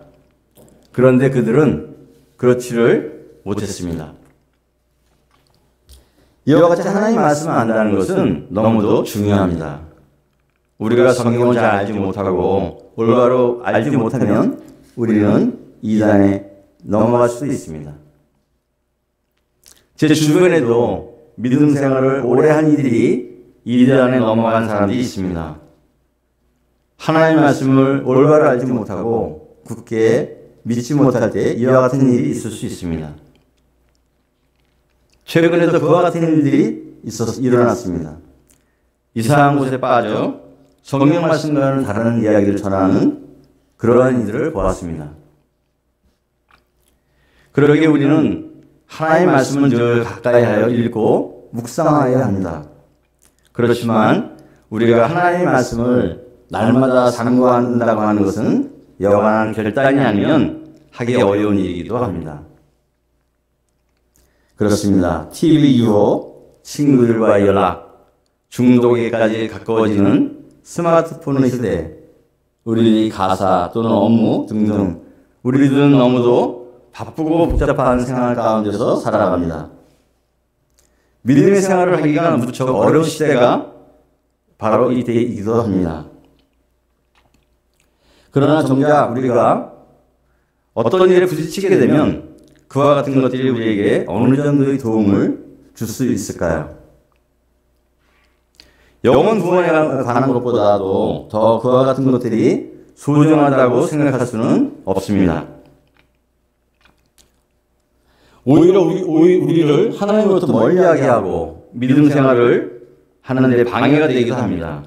그런데 그들은 그렇지를 못했습니다. 이와 같이 하나님의 말씀을 안다는 것은 너무도 중요합니다. 우리가 성경을 잘 알지 못하고 올바로 알지 못하면 우리는 이단에 넘어갈 수도 있습니다. 제 주변에도 믿음 생활을 오래 한 이들이 이단에 넘어간 사람들이 있습니다. 하나님의 말씀을 올바로 알지 못하고 굳게 믿지 못할 때 이와 같은 일이 있을 수 있습니다. 최근에도 그와 같은 일들이 일어났습니다. 이상한 곳에 빠져 성경 말씀과는 다른 이야기를 전하는 그러한 이들을 보았습니다. 그러기에 우리는 하나님의 말씀을 늘 가까이 하여 읽고 묵상하여야 합니다. 그렇지만 우리가 하나님의 말씀을 날마다 상고한다고 하는 것은 여간한 결단이 아니면 하기 어려운 일이기도 합니다. 그렇습니다. TV 유혹, 친구들과의 연락, 중독에까지 가까워지는 스마트폰의 시대, 우리의 가사 또는 업무 등등 우리들은 너무도 바쁘고 복잡한 생활 가운데서 살아갑니다. 믿음의 생활을 하기가 무척 어려운 시대가 바로 이때이기도 합니다. 그러나 정작 우리가 어떤 일에 부딪히게 되면 그와 같은 것들이 우리에게 어느 정도의 도움을 줄 수 있을까요? 영혼 구원에 관한 것보다도 더 그와 같은 것들이 소중하다고 생각할 수는 없습니다. 오히려 우리를 하나님으로부터 멀리하게 하고 믿음 생활을 하는 데 방해가 되기도 합니다.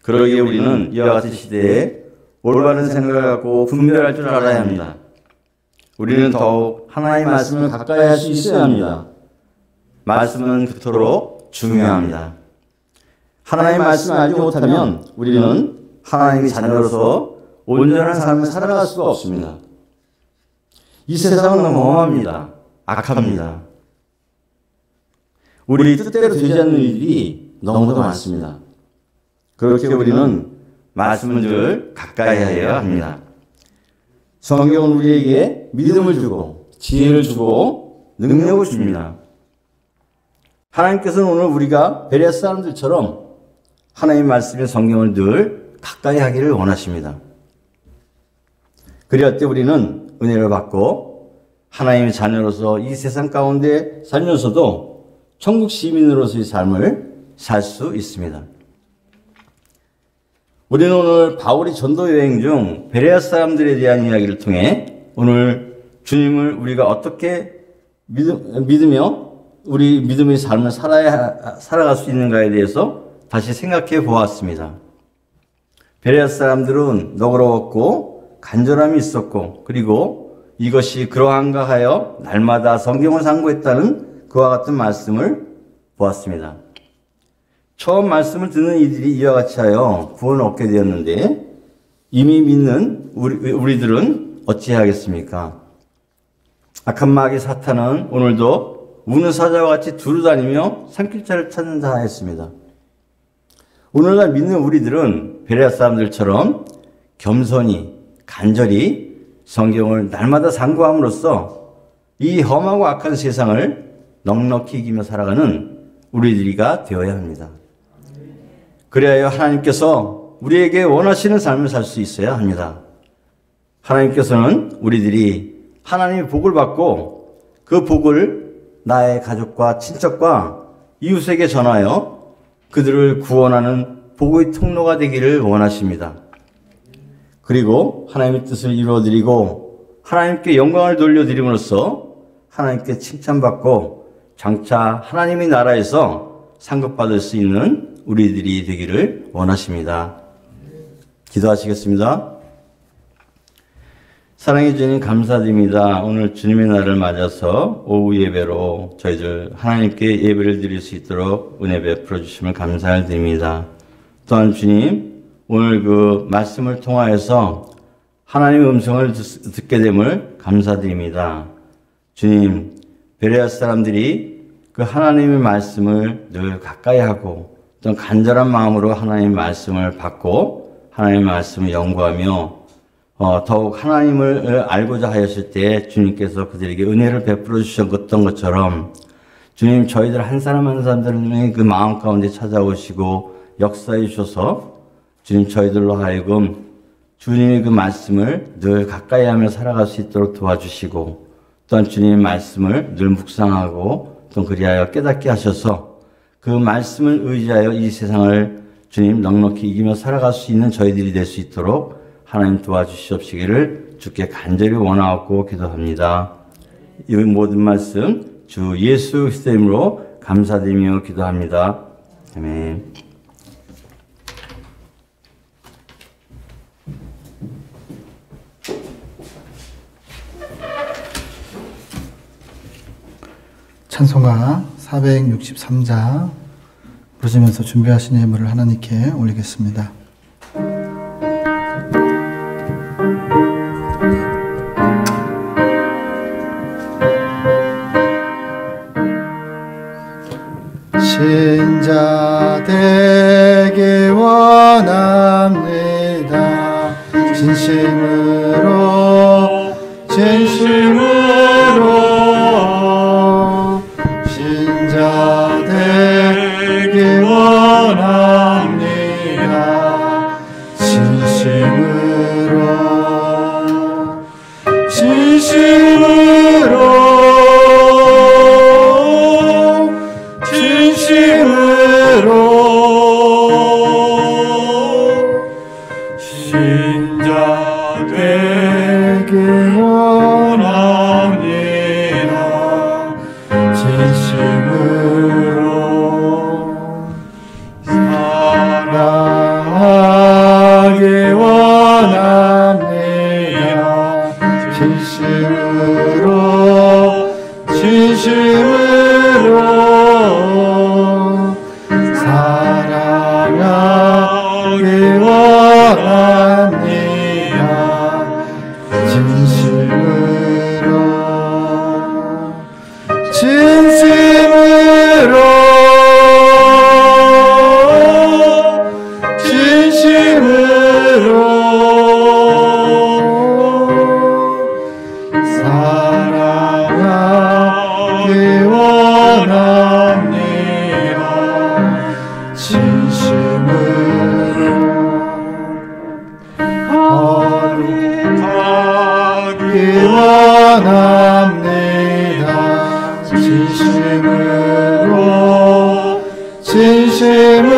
그러기에 우리는 이와 같은 시대에 올바른 생각을 갖고 분별할 줄 알아야 합니다. 우리는 더욱 하나님의 말씀을 가까이 할 수 있어야 합니다. 말씀은 그토록 중요합니다. 하나님의 말씀을 알지 못하면 우리는 하나님의 자녀로서 온전한 삶을 살아갈 수가 없습니다. 이 세상은 너무 험합니다. 악합니다. 우리 뜻대로 되지 않는 일이 너무도 많습니다. 그렇게 우리는 말씀을 늘 가까이 해야 합니다. 성경은 우리에게 믿음을 주고 지혜를 주고 능력을 줍니다. 하나님께서는 오늘 우리가 베레아 사람들처럼 하나님의 말씀의 성경을 늘 가까이 하기를 원하십니다. 그리할 때 우리는 은혜를 받고 하나님의 자녀로서 이 세상 가운데 살면서도 천국 시민으로서의 삶을 살 수 있습니다. 우리는 오늘 바울이 전도 여행 중 베레아 사람들에 대한 이야기를 통해 오늘 주님을 우리가 어떻게 믿으며 우리 믿음의 삶을 살아갈 수 있는가에 대해서 다시 생각해 보았습니다. 베레아 사람들은 너그러웠고 간절함이 있었고 그리고 이것이 그러한가 하여 날마다 성경을 상고했다는 그와 같은 말씀을 보았습니다. 처음 말씀을 듣는 이들이 이와 같이 하여 구원을 얻게 되었는데 이미 믿는 우리들은 어찌하겠습니까? 악한 마귀 사탄은 오늘도 우는 사자와 같이 두루다니며 산길자를 찾는 자 했습니다. 오늘날 믿는 우리들은 베레아 사람들처럼 겸손히 간절히 성경을 날마다 상고함으로써 이 험하고 악한 세상을 넉넉히 이기며 살아가는 우리들이가 되어야 합니다. 그래야 하나님께서 우리에게 원하시는 삶을 살 수 있어야 합니다. 하나님께서는 우리들이 하나님의 복을 받고 그 복을 나의 가족과 친척과 이웃에게 전하여 그들을 구원하는 복의 통로가 되기를 원하십니다. 그리고 하나님의 뜻을 이루어드리고 하나님께 영광을 돌려드림으로써 하나님께 칭찬받고 장차 하나님의 나라에서 상급받을 수 있는 우리들이 되기를 원하십니다. 기도하시겠습니다. 사랑해 주님 감사드립니다. 오늘 주님의 날을 맞아서 오후 예배로 저희들 하나님께 예배를 드릴 수 있도록 은혜 베풀어 주심을 감사를 드립니다. 또한 주님 오늘 그 말씀을 통하여서 하나님의 음성을 듣게 됨을 감사드립니다. 주님 베레아 사람들이 그 하나님의 말씀을 늘 가까이 하고 또 간절한 마음으로 하나님의 말씀을 받고 하나님의 말씀을 연구하며 더욱 하나님을 알고자 하였을 때 주님께서 그들에게 은혜를 베풀어 주셨던 것처럼 주님 저희들 한 사람 한 사람들의 그 마음 가운데 찾아오시고 역사해 주셔서 주님 저희들로 하여금 주님의 그 말씀을 늘 가까이 하며 살아갈 수 있도록 도와주시고 또한 주님의 말씀을 늘 묵상하고 또 그리하여 깨닫게 하셔서 그 말씀을 의지하여 이 세상을 주님 넉넉히 이기며 살아갈 수 있는 저희들이 될 수 있도록 하나님 도와주시옵시기를 주께 간절히 원하옵고 기도합니다. 이 모든 말씀 주 예수 그리스도의 이름으로 감사드리며 기도합니다. 아멘. 찬송가 463자 부르시면서 준비하신 예물을 하나님께 올리겠습니다. 신자 되기 원합니다. 진심으로 신자 되기 원합니다. 신자 되기 원합니다. 진심으로 사랑하기 원합니다. 진심으로 사랑하기 원합니다. 사랑하기 원합니다. 진심으로 거룩하기 원합니다. 진심으로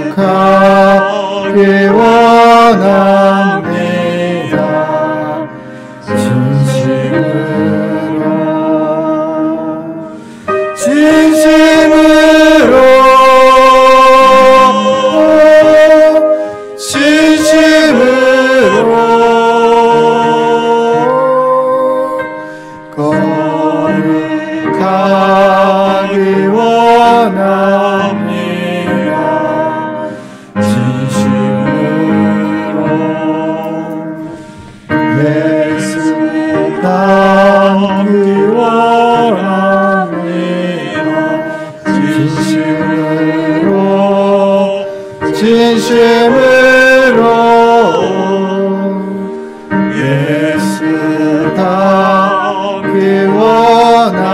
거룩하기 원합니다. 거룩하기 원합니다. 진심으로 예수 닮기 원합니다. 진심으로 예수 닮기 원합니다.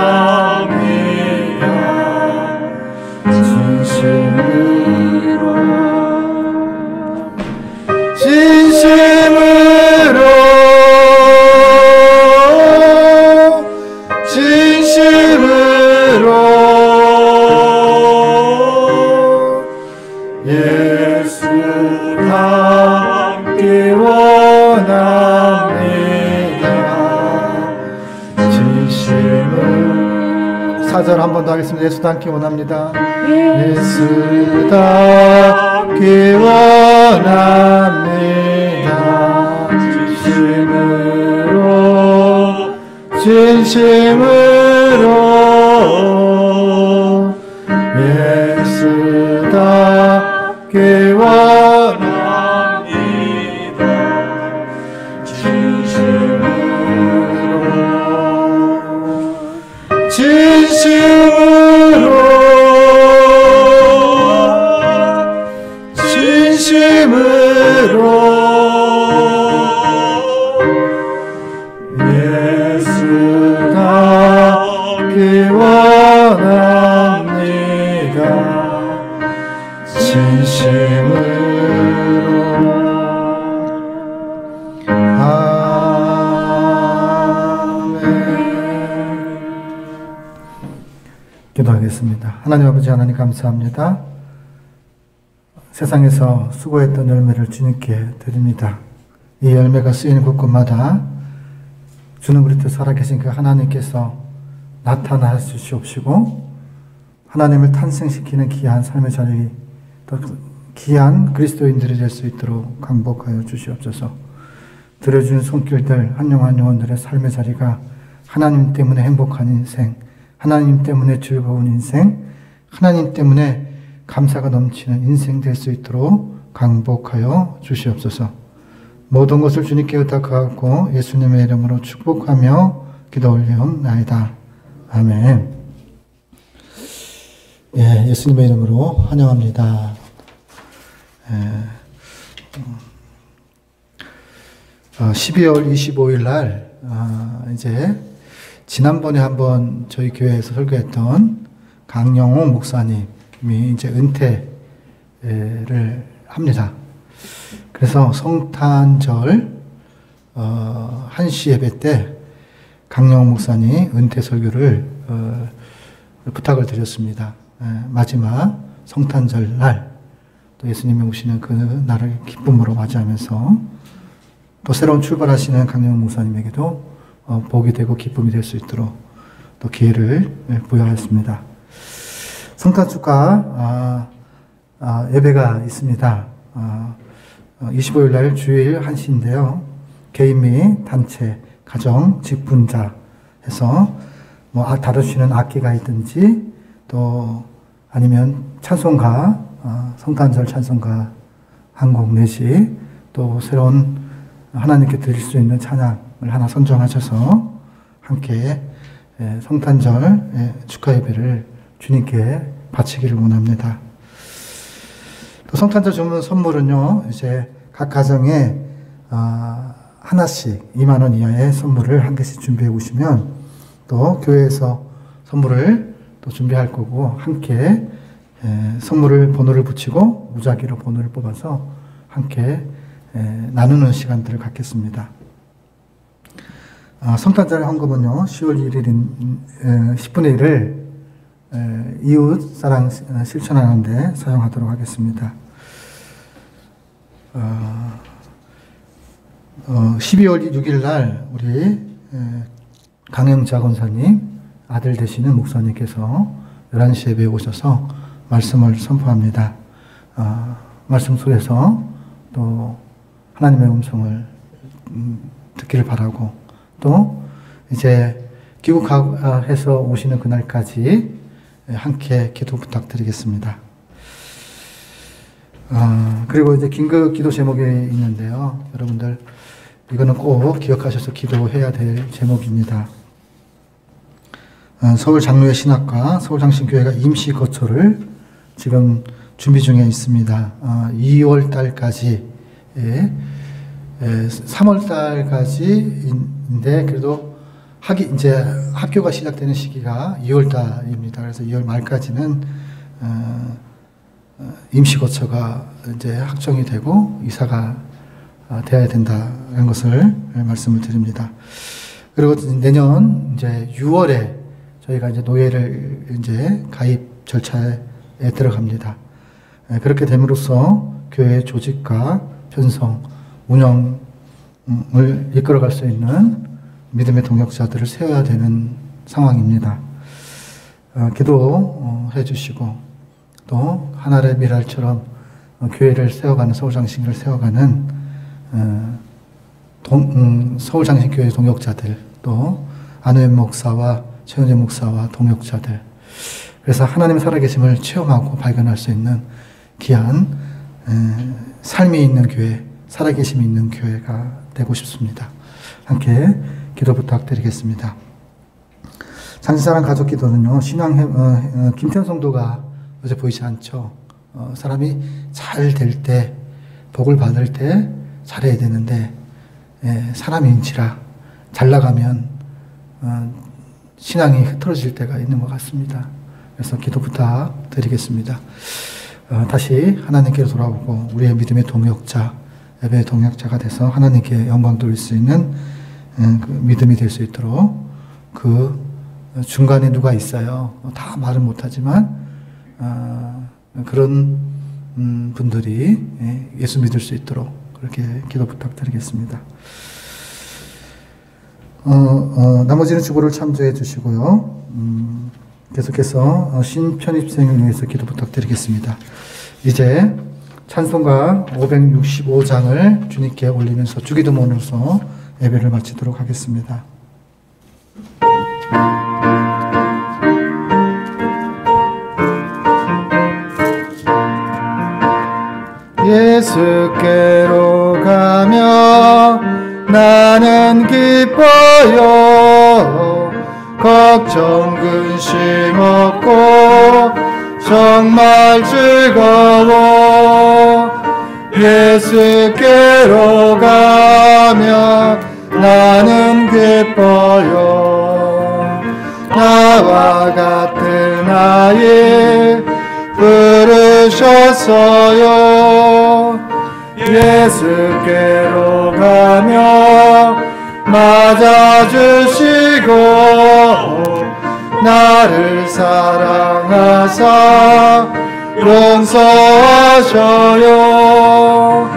진심으로 예수 닮기 원합니다. 진심으로 4절 한 번 더 하겠습니다. 예수 닮기 원합니다. 예수 닮기 원합니다. 진심으로 예수 닮기 원합니다. 진심으로 예수 닮기 원합니다. 진심으로 아멘. 기도하겠습니다. 하나님 아버지 하나님 감사합니다. 세상에서 수고했던 열매를 주님께 드립니다. 이 열매가 쓰이는 곳곳마다 주는 그리스도 살아계신 그 하나님께서 나타나 주시옵시고 하나님을 탄생시키는 귀한 삶의 자리, 또 귀한 그리스도인들이 될 수 있도록 강복하여 주시옵소서. 들어준 손길들, 한 영 한 영혼들의 삶의 자리가 하나님 때문에 행복한 인생, 하나님 때문에 즐거운 인생, 하나님 때문에 감사가 넘치는 인생 될 수 있도록 강복하여 주시옵소서. 모든 것을 주님께 의탁하고 예수님의 이름으로 축복하며 기도 올리옵나이다. 아멘. 예, 예수님의 이름으로 환영합니다. 12월 25일 날 이제 지난번에 한번 저희 교회에서 설교했던 강영호 목사님이 이제 은퇴를 합니다. 그래서 성탄절 1시 예배 때 강영호 목사님 은퇴 설교를 부탁을 드렸습니다. 마지막 성탄절 날, 또 예수님이 오시는 그 날을 기쁨으로 맞이하면서 또 새로운 출발하시는 강영호 목사님에게도 복이 되고 기쁨이 될 수 있도록 또 기회를 부여하였습니다. 성탄 축하 예배가 있습니다. 25일 날 주일 1시인데요. 개인 및 단체, 가정, 직분자 해서 뭐 다루시는 악기가 있든지 또 아니면 찬송가, 성탄절 찬송가 한 곡 내시 또 새로운 하나님께 드릴 수 있는 찬양을 하나 선정하셔서 함께 성탄절 축하 예배를 주님께 바치기를 원합니다. 또 성탄절 주문 선물은요, 이제 각 가정에 하나씩 2만 원 이하의 선물을 한 개씩 준비해 오시면 또 교회에서 선물을 또 준비할 거고 함께 선물을 번호를 붙이고 무작위로 번호를 뽑아서 함께 나누는 시간들을 갖겠습니다. 성탄절 헌금은요 10월 1일인 10분의 1을 이웃 사랑 실천하는 데 사용하도록 하겠습니다. 12월 6일 날 우리 강영자 권사님 아들 되시는 목사님께서 11시 예배에 오셔서 말씀을 선포합니다. 말씀 속에서 또 하나님의 음성을 듣기를 바라고 또 이제 귀국해서 오시는 그날까지 함께 기도 부탁드리겠습니다. 그리고 이제 긴급 기도 제목이 있는데요. 여러분들 이거는 꼭 기억하셔서 기도해야 될 제목입니다. 서울 장로회 신학과 서울장신교회가 임시 거처를 지금 준비 중에 있습니다. 2월 달까지 3월 달까지인데 그래도 이제 학교가 시작되는 시기가 2월 달입니다. 그래서 2월 말까지는 임시 거처가 이제 확정이 되고 이사가 되어야 된다는 것을 말씀을 드립니다. 그리고 내년 이제 6월에 저희가 이제 노예를 이제 가입 절차에 들어갑니다. 그렇게 됨으로써 교회 조직과 편성, 운영을 이끌어갈 수 있는 믿음의 동역자들을 세워야 되는 상황입니다. 기도해 주시고 또 하나의 미랄처럼 교회를 세워가는 서울장신교를 세워가는 서울장신교회 동역자들 또 안우현 목사와 최은재 목사와 동역자들 그래서 하나님의 살아계심을 체험하고 발견할 수 있는 귀한 삶이 있는 교회, 살아계심이 있는 교회가 되고 싶습니다. 함께 기도 부탁드리겠습니다. 장신사랑 가족 기도는요, 김태현 성도가 요새 보이지 않죠. 사람이 잘 될 때, 복을 받을 때 잘해야 되는데, 사람인지라 잘 나가면 신앙이 흐트러질 때가 있는 것 같습니다. 그래서 기도 부탁드리겠습니다. 다시 하나님께로 돌아오고 우리의 믿음의 동역자, 예배의 동역자가 돼서 하나님께 영광 돌릴 수 있는 그 믿음이 될 수 있도록 그 중간에 누가 있어요. 다 말은 못하지만 그런 분들이 예수 믿을 수 있도록 그렇게 기도 부탁드리겠습니다. 나머지는 주보를 참조해 주시고요. 계속해서 신편입생을 위해서 기도 부탁드리겠습니다. 이제 찬송가 565장을 주님께 올리면서 주기도문으로서 예배를 마치도록 하겠습니다. 예수께로 가며 나는 기뻐요. 걱정 근심 없고 정말 즐거워. 예수께로 가며 나는 기뻐요. 나와 같은 아이 부르셨어요. 예수께로 가며 맞아주시고 나를 사랑하사 용서하셔요.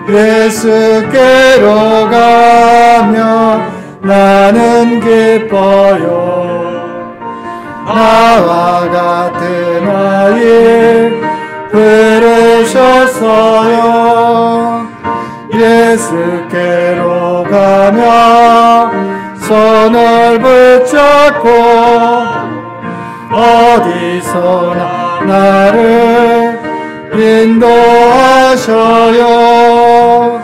예수께로 가며 나는 기뻐요. 나와 같은 아이 부르셨어요. 예수께로 가며 손을 붙잡고 어디서나 나를 인도하셔요.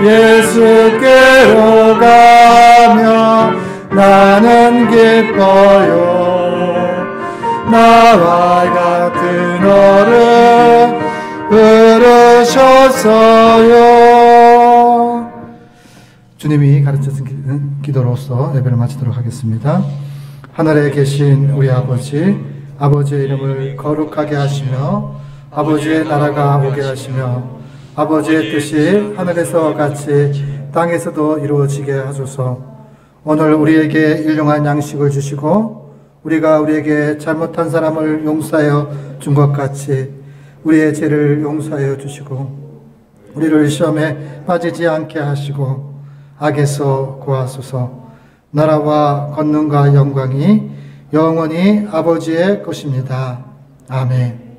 예수께로 가며 나는 기뻐요. 나와 같은 어른 부르셨어요. 주님이 가르쳐준 기도로서 예배를 마치도록 하겠습니다. 하늘에 계신 우리 아버지, 아버지의 이름을 거룩하게 하시며 아버지의 나라가 오게 하시며 아버지의 뜻이 하늘에서 같이 땅에서도 이루어지게 하소서. 오늘 우리에게 일용할 양식을 주시고 우리가 우리에게 잘못한 사람을 용서하여 준 것 같이 우리의 죄를 용서하여 주시고 우리를 시험에 빠지지 않게 하시고 악에서 구하소서. 나라와 권능과 영광이 영원히 아버지의 것입니다. 아멘.